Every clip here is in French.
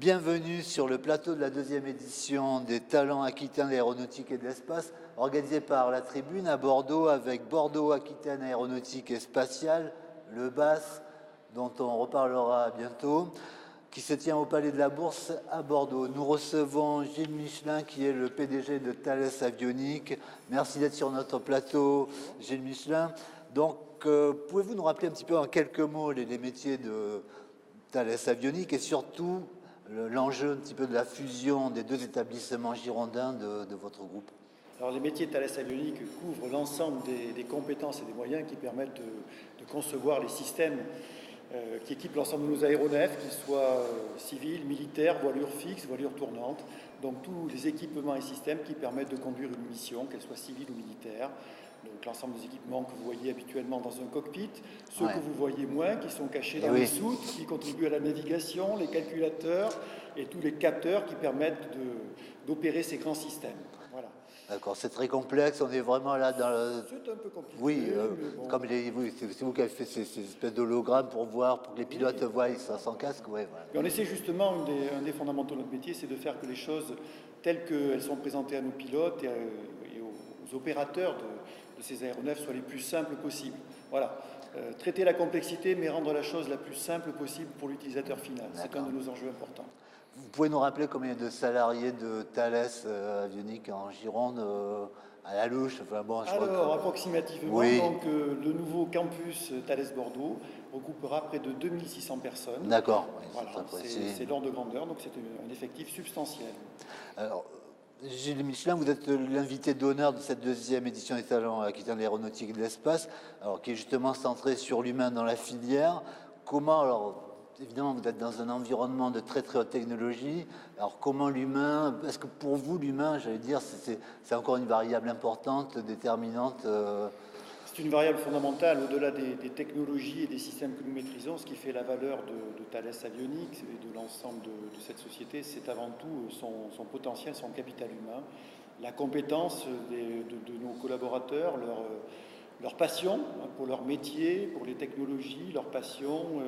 Bienvenue sur le plateau de la deuxième édition des Talents Aquitains de l'aéronautique et de l'espace, organisée par la Tribune à Bordeaux avec Bordeaux Aquitaine Aéronautique et Spatiale, le BAS, dont on reparlera bientôt, qui se tient au Palais de la Bourse à Bordeaux. Nous recevons Gilles Michelin, qui est le PDG de Thales Avionics. Merci d'être sur notre plateau, Gilles Michelin. Donc, pouvez-vous nous rappeler un petit peu en quelques mots les métiers de Thales Avionics et surtout l'enjeu un petit peu de la fusion des deux établissements girondins de votre groupe? Alors, les métiers de Thales Avionics couvrent l'ensemble des compétences et des moyens qui permettent de concevoir les systèmes qui équipent l'ensemble de nos aéronefs, qu'ils soient civils, militaires, voilure fixe, voilure tournante. Donc tous les équipements et systèmes qui permettent de conduire une mission, qu'elle soit civile ou militaire. Donc l'ensemble des équipements que vous voyez habituellement dans un cockpit, ceux que vous voyez moins, qui sont cachés dans les soutes, qui contribuent à la navigation, les calculateurs et tous les capteurs qui permettent d'opérer ces grands systèmes. Voilà. D'accord, c'est très complexe, on est vraiment là dans le... C'est un peu compliqué. Oui, bon. comme c'est vous qui avez fait ces espèces d'hologrammes pour voir, pour que les pilotes voient ça sans casque. Ouais, voilà. Et on essaie justement, un des fondamentaux de notre métier, c'est de faire que les choses telles qu'elles sont présentées à nos pilotes et aux opérateurs de ces aéronefs soient les plus simples possibles. Voilà. Traiter la complexité, mais rendre la chose la plus simple possible pour l'utilisateur final. C'est un de nos enjeux importants. Vous pouvez nous rappeler combien de salariés de Thales Avionics en Gironde à la louche? Enfin, bon, Alors, approximativement, donc, le nouveau campus Thales Bordeaux regroupera près de 2600 personnes. D'accord. Voilà, c'est l'ordre de grandeur, donc c'est un effectif substantiel. Alors, Gilles Michelin, vous êtes l'invité d'honneur de cette deuxième édition des Talents Aquitains de l'aéronautique et de l'espace, alors qui est justement centrée sur l'humain dans la filière. Comment, alors, évidemment, vous êtes dans un environnement de très très haute technologie. Alors, comment l'humain, est-ce que pour vous, l'humain, j'allais dire, c'est encore une variable importante, déterminante C'est une variable fondamentale au-delà des technologies et des systèmes que nous maîtrisons. Ce qui fait la valeur de Thales Avionics et de l'ensemble de cette société, c'est avant tout son potentiel, son capital humain, la compétence de nos collaborateurs, leur passion pour leur métier, pour les technologies, leur passion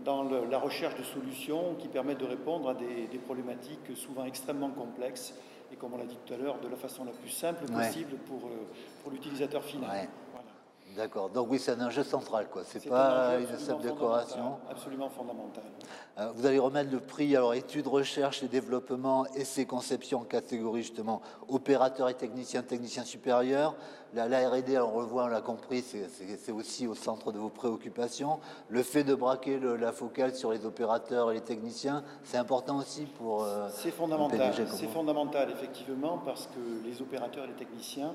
dans la recherche de solutions qui permettent de répondre à des problématiques souvent extrêmement complexes et, comme on l'a dit tout à l'heure, de la façon la plus simple possible pour l'utilisateur final. Voilà. D'accord, donc oui, c'est un enjeu central, quoi. C'est pas une simple décoration. Absolument fondamental. Vous allez remettre le prix, alors études, recherche et développement, essais, conception en catégorie justement opérateur et technicien, technicien supérieur. La R&D, on le voit, on l'a compris, c'est aussi au centre de vos préoccupations. Le fait de braquer la focale sur les opérateurs et les techniciens, c'est important aussi pour c'est fondamental. C'est fondamental, effectivement, parce que les opérateurs et les techniciens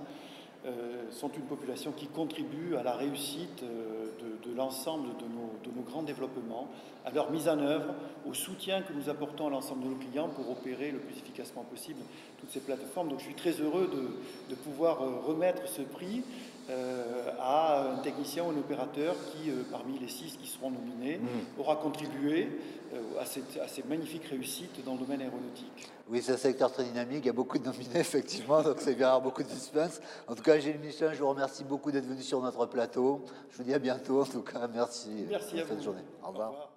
sont une population qui contribue à la réussite de l'ensemble de nos grands développements, à leur mise en œuvre, au soutien que nous apportons à l'ensemble de nos clients pour opérer le plus efficacement possible toutes ces plateformes. Donc je suis très heureux de pouvoir remettre ce prix à un technicien ou un opérateur qui, parmi les 6 qui seront nominés, aura contribué à ces magnifiques réussites dans le domaine aéronautique. Oui, c'est un secteur très dynamique, il y a beaucoup de nominés, effectivement, donc c'est bien avoir beaucoup de suspense. En tout cas, Gilles Michelin, je vous remercie beaucoup d'être venu sur notre plateau. Je vous dis à bientôt, en tout cas, merci. Merci à vous. Bonne journée. Au revoir.